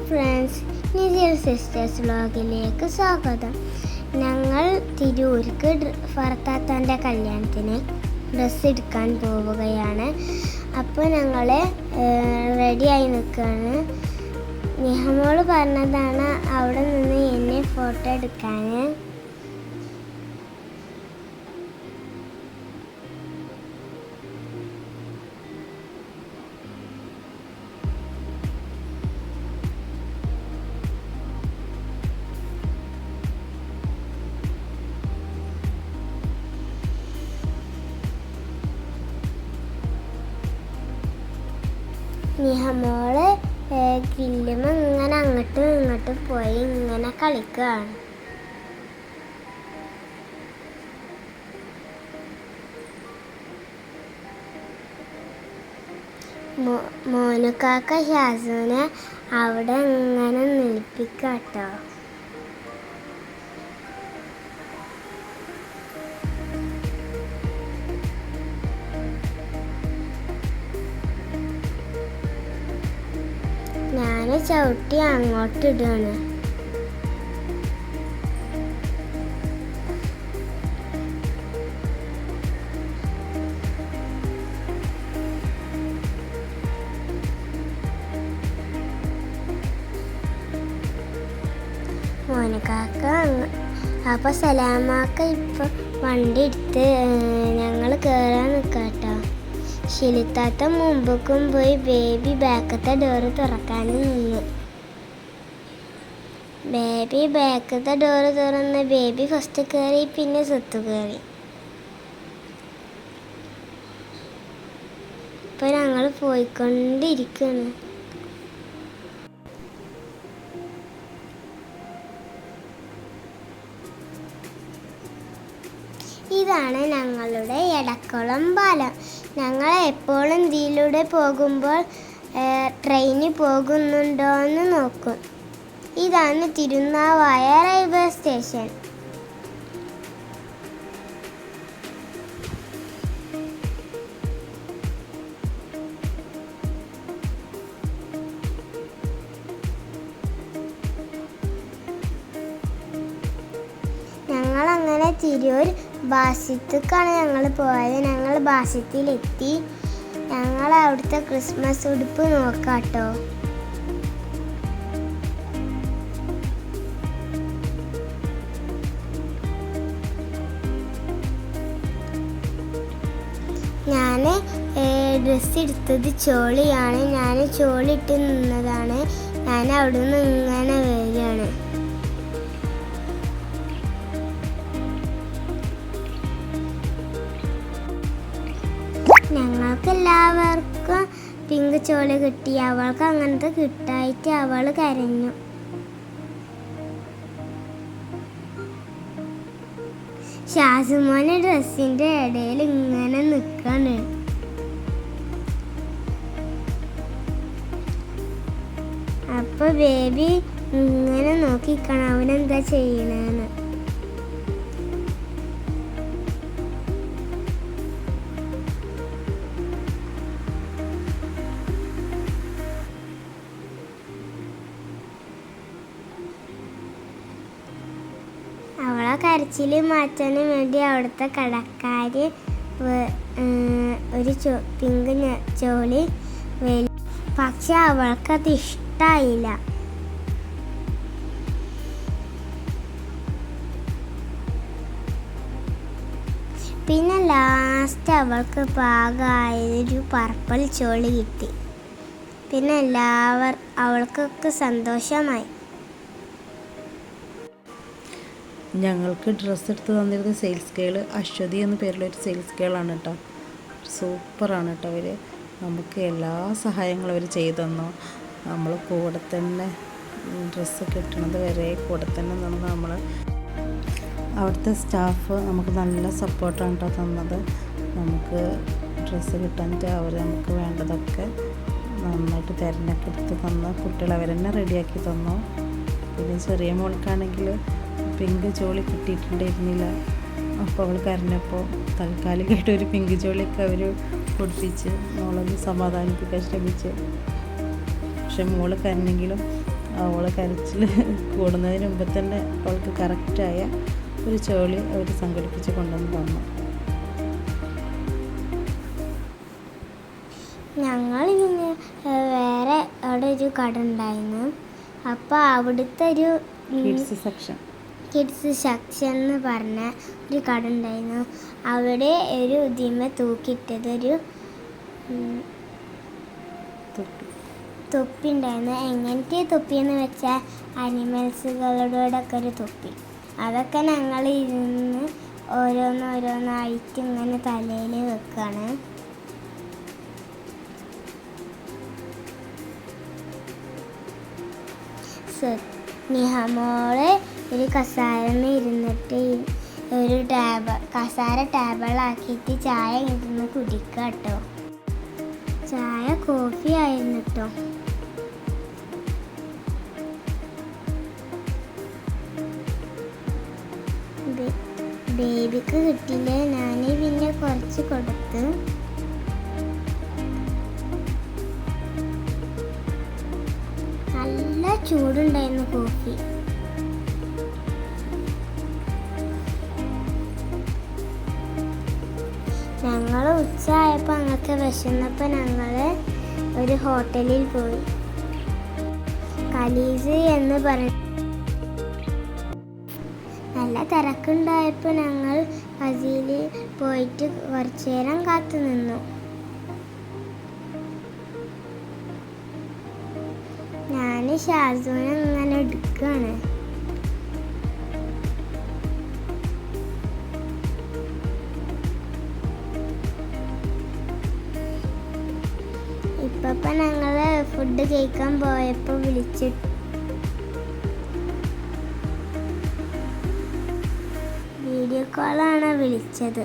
Friends, നിധിൽ sisters വ്ലോഗിലേക്ക് സ്വാഗതം. ഞങ്ങൾ തിരൂർക്ക് ഫർത്താത്താൻ്റെ കല്യാണത്തിന് ഡ്രസ്സ് എടുക്കാൻ പോവുകയാണ്. അപ്പോൾ ഞങ്ങൾ റെഡിയായി നിൽക്കുകയാണ്. നിഹമോള് പറഞ്ഞതാണ് അവിടെ നിന്ന് എന്നെ ഫോട്ടോ എടുക്കാൻ. നിഹമോള് ഗ്രില്ലുമ്മ ഇങ്ങനെ അങ്ങോട്ടും ഇങ്ങോട്ടും പോയി ഇങ്ങനെ കളിക്കുകയാണ്. മോനുക്കാക്ക ഷാസുവിനെ അവിടെ ഇങ്ങനെ നിൽപ്പിക്കാട്ടോ. ഞാൻ ചവിട്ടി അങ്ങോട്ട് ഇടുകയാണ്. മോനക്കാക്ക അപ്പോൾ സലാമാക്ക ഇപ്പം വണ്ടി എടുത്ത് ഞങ്ങൾ കയറാൻ നിൽക്കാട്ടോ. ഷിലിത്താത്ത മുമ്പക്കും പോയി ബേബി ബാക്കത്തെ ഡോറ് തുറക്കാൻ നിന്ന്. ബേബി ബാക്കത്തെ ഡോറ് തുറന്ന് ബേബി ഫസ്റ്റ് കയറി, പിന്നെ സ്വത്ത് കയറി. ഇപ്പം ഞങ്ങൾ പോയിക്കൊണ്ടിരിക്കുകയാണ്. ഇതാണ് ഞങ്ങളുടെ എടക്കുളം പാലം. ഞങ്ങൾ എപ്പോഴും ഇതിലൂടെ പോകുമ്പോൾ ട്രെയിന് പോകുന്നുണ്ടോ എന്ന് നോക്കും. ഇതാണ് തിരുനാവായ റെയിൽവേ സ്റ്റേഷൻ. ഞങ്ങളങ്ങനെ തിരൂർ ബാസിത്തേക്കാണ് ഞങ്ങൾ പോയത്. ഞങ്ങൾ ബാസിത്തിലെത്തി. ഞങ്ങൾ അവിടുത്തെ ക്രിസ്മസ് ഉടുപ്പ് നോക്കാട്ടോ. ഞാൻ ഡ്രസ്സ് എടുത്തത് ചോളിയാണ്. ഞാൻ ചോളിട്ട് നിന്നതാണ്. ഞാൻ അവിടെ നിന്ന് ഇങ്ങനെ വരികയാണ്. ഞങ്ങൾക്ക് എല്ലാവർക്കും പിങ്ക് ചോളി കിട്ടി. അവൾക്ക് അങ്ങനത്തെ കിട്ടായിട്ട് അവൾ കരഞ്ഞു. ഷാസുമോനെ ഡ്രസ്സിൻ്റെ ഇടയിൽ ഇങ്ങനെ നിൽക്കാണ്. അപ്പോൾ ബേബി ഇങ്ങനെ നോക്കിക്കണം അവനെന്താ ചെയ്യണമെന്ന്. അവളെ കരച്ചിൽ മാറ്റാൻ വേണ്ടി അവിടുത്തെ കടക്കാർ ഒരു പിങ്ക് ചോളി പക്ഷെ അവൾക്കത് ഇഷ്ടമായില്ല. പിന്നെ ലാസ്റ്റ് അവൾക്ക് പാകമായൊരു പർപ്പിൾ ചോളി കിട്ടി. പിന്നെ അവൾക്കൊക്കെ സന്തോഷമായി. ഞങ്ങൾക്ക് ഡ്രസ്സ് എടുത്ത് തന്നിരുന്ന സെയിൽസ് ഗേൾ അശ്വതി എന്ന പേരുള്ളൊരു സെയിൽസ് ഗേളാണ് കേട്ടോ. സൂപ്പറാണ് കേട്ടോ. അവർ നമുക്ക് എല്ലാ സഹായങ്ങളും അവർ ചെയ്തു തന്നു. നമ്മൾ കൂടെ തന്നെ ഡ്രസ്സ് കിട്ടണത് വരെ കൂടെ തന്നെ നിന്ന് നമ്മൾ അവിടുത്തെ സ്റ്റാഫ് നമുക്ക് നല്ല സപ്പോർട്ടാണ് കേട്ടോ തന്നത്. നമുക്ക് ഡ്രസ്സ് കിട്ടാനിട്ട് അവർ നമുക്ക് വേണ്ടതൊക്കെ നന്നായിട്ട് തിരഞ്ഞൊക്കെ എടുത്ത് തന്നു. കുട്ടികൾ അവർ തന്നെ റെഡിയാക്കി തന്നു. പിന്നെ ചെറിയ മോൾക്കാണെങ്കിൽ പിങ്ക് ചോളി കിട്ടിയിട്ടുണ്ടായിരുന്നില്ല. അപ്പോൾ അവൾ കരഞ്ഞപ്പോൾ താൽക്കാലികമായിട്ട് ഒരു പിങ്ക് ചോളിയൊക്കെ അവർ പൊടിപ്പിച്ച് മോളൊന്ന് സമാധാനിപ്പിക്കാൻ ശ്രമിച്ചു. പക്ഷെ മോള് കരഞ്ഞെങ്കിലും അവളെ കരച്ചിൽ കൂടുന്നതിന് മുമ്പ് തന്നെ അവൾക്ക് കറക്റ്റായ ഒരു ചോളി അവർ സംഘടിപ്പിച്ച് കൊണ്ടുവന്ന് തന്നു. ഞങ്ങൾ പിന്നെ വേറെ അവിടെ ഒരു കട ഉണ്ടായിരുന്നു. അപ്പോൾ അവിടുത്തെ ഒരു കിഡ്സ് സെക്ഷൻ എന്ന് പറഞ്ഞ ഒരു കട ഉണ്ടായിരുന്നു. അവിടെ ഒരു ഇതിമ തൂക്കിയിട്ടത് ഒരു തൊപ്പി ഉണ്ടായിരുന്നു. എങ്ങനത്തെ തൊപ്പിയെന്ന് വെച്ചാൽ അനിമൽസുകളോടൊക്കെ ഒരു തൊപ്പി. അതൊക്കെ ഞങ്ങൾ ഇരുന്ന് ഓരോന്നോരോന്നായിട്ട് ഇങ്ങനെ തലയിൽ വെക്കുകയാണ്. നിഹമോള് ഒരു കസാരമ്മ ഇരുന്നിട്ട് ഒരു കസാര ടേബിളാക്കിയിട്ട് ചായ ഇരുന്ന് കുടിക്കുക കേട്ടോ. ചായ കോഫി ആയിരുന്നു കേട്ടോ. ബേബിക്ക് കിട്ടിയില്ല. ഞാൻ പിന്നെ കുറച്ച് കൊടുത്ത്. നല്ല ചൂടുണ്ടായിരുന്നു കോഫി. ഞങ്ങൾ ഉച്ചയായപ്പോൾ ഞങ്ങൾക്ക് വിശന്നപ്പോൾ ഞങ്ങൾ ഒരു ഹോട്ടലിൽ പോയി. കലീസ് എന്ന് പറഞ്ഞ നല്ല തിരക്കുണ്ടായപ്പോൾ ഞങ്ങൾ അതിൽ പോയിട്ട് കുറച്ചു നേരം കാത്തു നിന്നു. ഞാൻ ഷാസൂനെ ഇങ്ങനെ എടുക്കുകയാണ്. ഇപ്പം ഞങ്ങൾ ഫുഡ് കഴിക്കാൻ പോയപ്പോൾ വീഡിയോ കോളാണ് വിളിച്ചത്.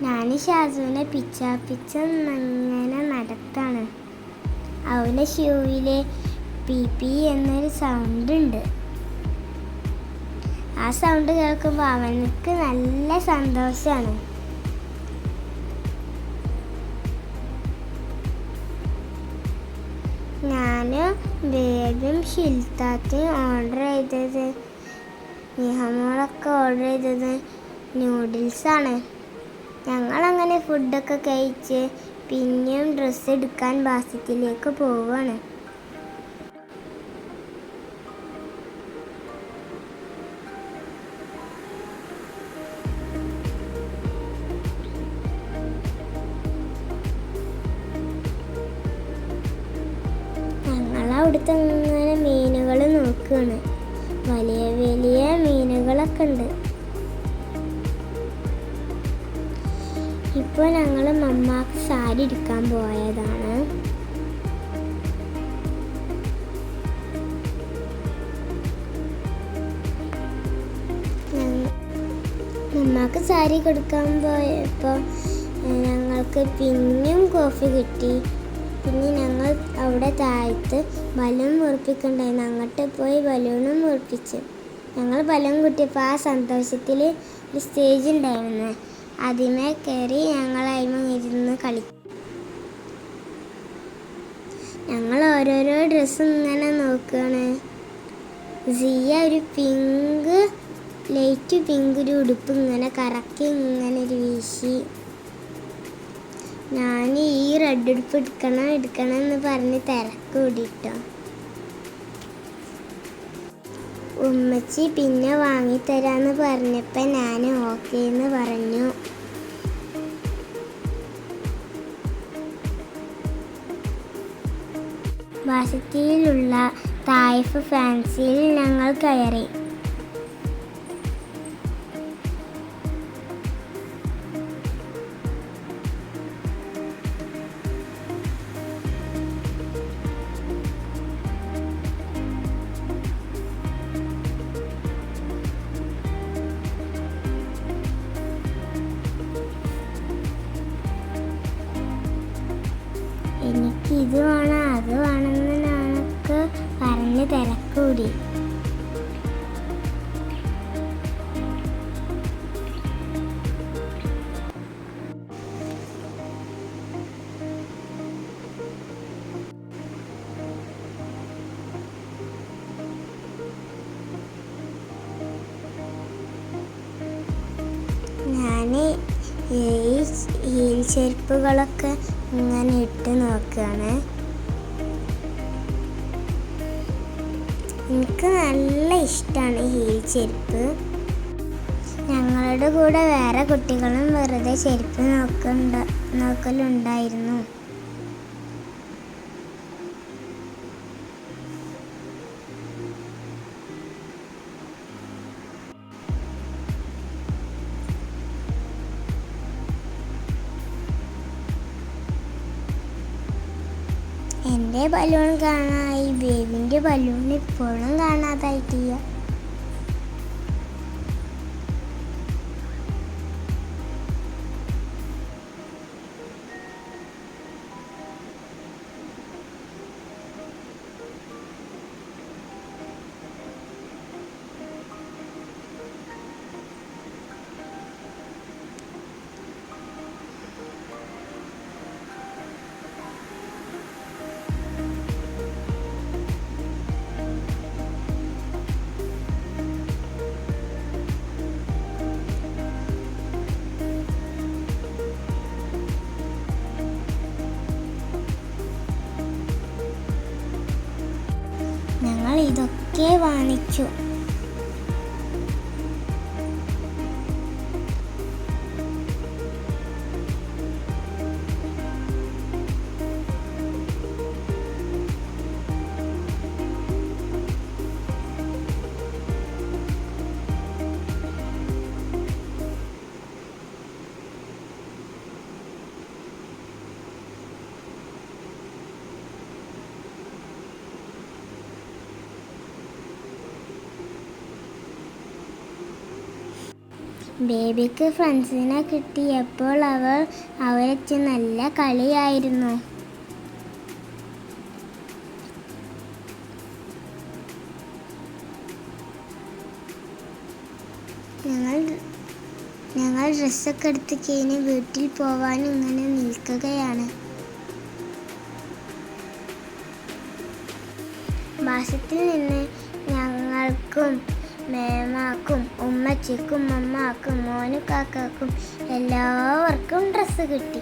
ഞാൻ ഷാസുവിനെ പിച്ചാപ്പിച്ചങ്ങനെ നടത്താണ്. അവൻ്റെ ഷൂവിൽ പി എന്നൊരു സൗണ്ട് ഉണ്ട്. ആ സൗണ്ട് കേൾക്കുമ്പോൾ അവനക്ക് നല്ല സന്തോഷമാണ്. ഞാനും ബേബിയും ഷിൽത്താത്തയും ഓർഡർ ചെയ്തത്, നിഹമോളൊക്കെ ഓർഡർ ചെയ്തത് നൂഡിൽസാണ്. ഞങ്ങളങ്ങനെ ഫുഡൊക്കെ കഴിച്ച് പിന്നെയും ഡ്രസ്സ് എടുക്കാൻ ബാസ്യത്തിലേക്ക് പോവുകയാണ്. ഞങ്ങളവിടുത്തെ ഇങ്ങനെ മീനുകൾ നോക്കുകയാണ്. വലിയ വലിയ മീനുകളൊക്കെ ഉണ്ട്. ഇപ്പോൾ ഞങ്ങൾ മമ്മാക്ക് സാരി എടുക്കാൻ പോയതാണ്. മമ്മാക്ക് സാരി കൊടുക്കാൻ പോയപ്പോൾ ഞങ്ങൾക്ക് പിന്നെയും കോഫി കിട്ടി. പിന്നെ ഞങ്ങൾ അവിടെ താഴത്ത് ബലൂൺ മുറിപ്പിക്കണ്ടായിരുന്നു. അങ്ങോട്ട് പോയി ബലൂണും മുറിപ്പിച്ചു. ഞങ്ങൾ ബലൂൺ കിട്ടിയപ്പോൾ ആ സന്തോഷത്തിൽ ഒരു സ്റ്റേജ് ഉണ്ടായിരുന്നു. അതിമേ കയറി ഞങ്ങൾ അതിമ ഇരുന്ന് കളിക്കും. ഞങ്ങൾ ഓരോരോ ഡ്രസ്സ് ഇങ്ങനെ നോക്കുകയാണ്. സിയ ഒരു ലൈറ്റ് പിങ്ക് ഒരു ഉടുപ്പ് ഇങ്ങനെ കറക്കി ഇങ്ങനെ ഒരു വീശി. ഞാൻ ഈ റെഡ് ഉടുപ്പ് എടുക്കണം എന്ന് പറഞ്ഞ് തിരക്ക് കൂടിയിട്ടോ. ഉമ്മച്ചി പിന്നെ വാങ്ങിത്തരാന്ന് പറഞ്ഞപ്പോൾ ഞാൻ ഓക്കെ എന്ന് പറഞ്ഞു. വാസത്തിയിലുള്ള തായിഫ് ഫാൻസിയിൽ ഞങ്ങൾ കയറി. എനിക്ക് ഇത് വേണം അത് വേണമെന്ന് ഞങ്ങൾക്ക് പറഞ്ഞ് തിരക്കൂടി. ഹീൽ ചെരുപ്പുകളൊക്കെ ഇങ്ങനെ ഇട്ട് നോക്കുകയാണ്. എനിക്ക് നല്ല ഇഷ്ടമാണ് ഹീൽ ചെരുപ്പ്. ഞങ്ങളുടെ കൂടെ വേറെ കുട്ടികളും വെറുതെ ചെരുപ്പ് നോക്കലുണ്ടായിരുന്നു. എൻ്റെ ബലൂൺ കാണാനായി, ബേബിൻ്റെ ബലൂൺ ഇപ്പോഴും കാണാതായിട്ടില്ല. ഞങ്ങൾ ഇതൊക്കെ വാങ്ങിച്ചു. ബേബിക്ക് ഫ്രണ്ട്സിനെ കിട്ടിയപ്പോൾ അവരൊക്കെ നല്ല കളിയായിരുന്നു. ഞങ്ങൾ ഡ്രസ്സൊക്കെ എടുത്ത് കഴിഞ്ഞ് വീട്ടിൽ പോവാൻ ഇങ്ങനെ നിൽക്കുകയാണ്. മാസത്തിൽ നിന്ന് ഞങ്ങൾക്കും മേമാക്കും ഉമ്മച്ചിക്കും അമ്മാക്കും മോനുകാക്കും എല്ലാവർക്കും ഡ്രസ്സ് കിട്ടി.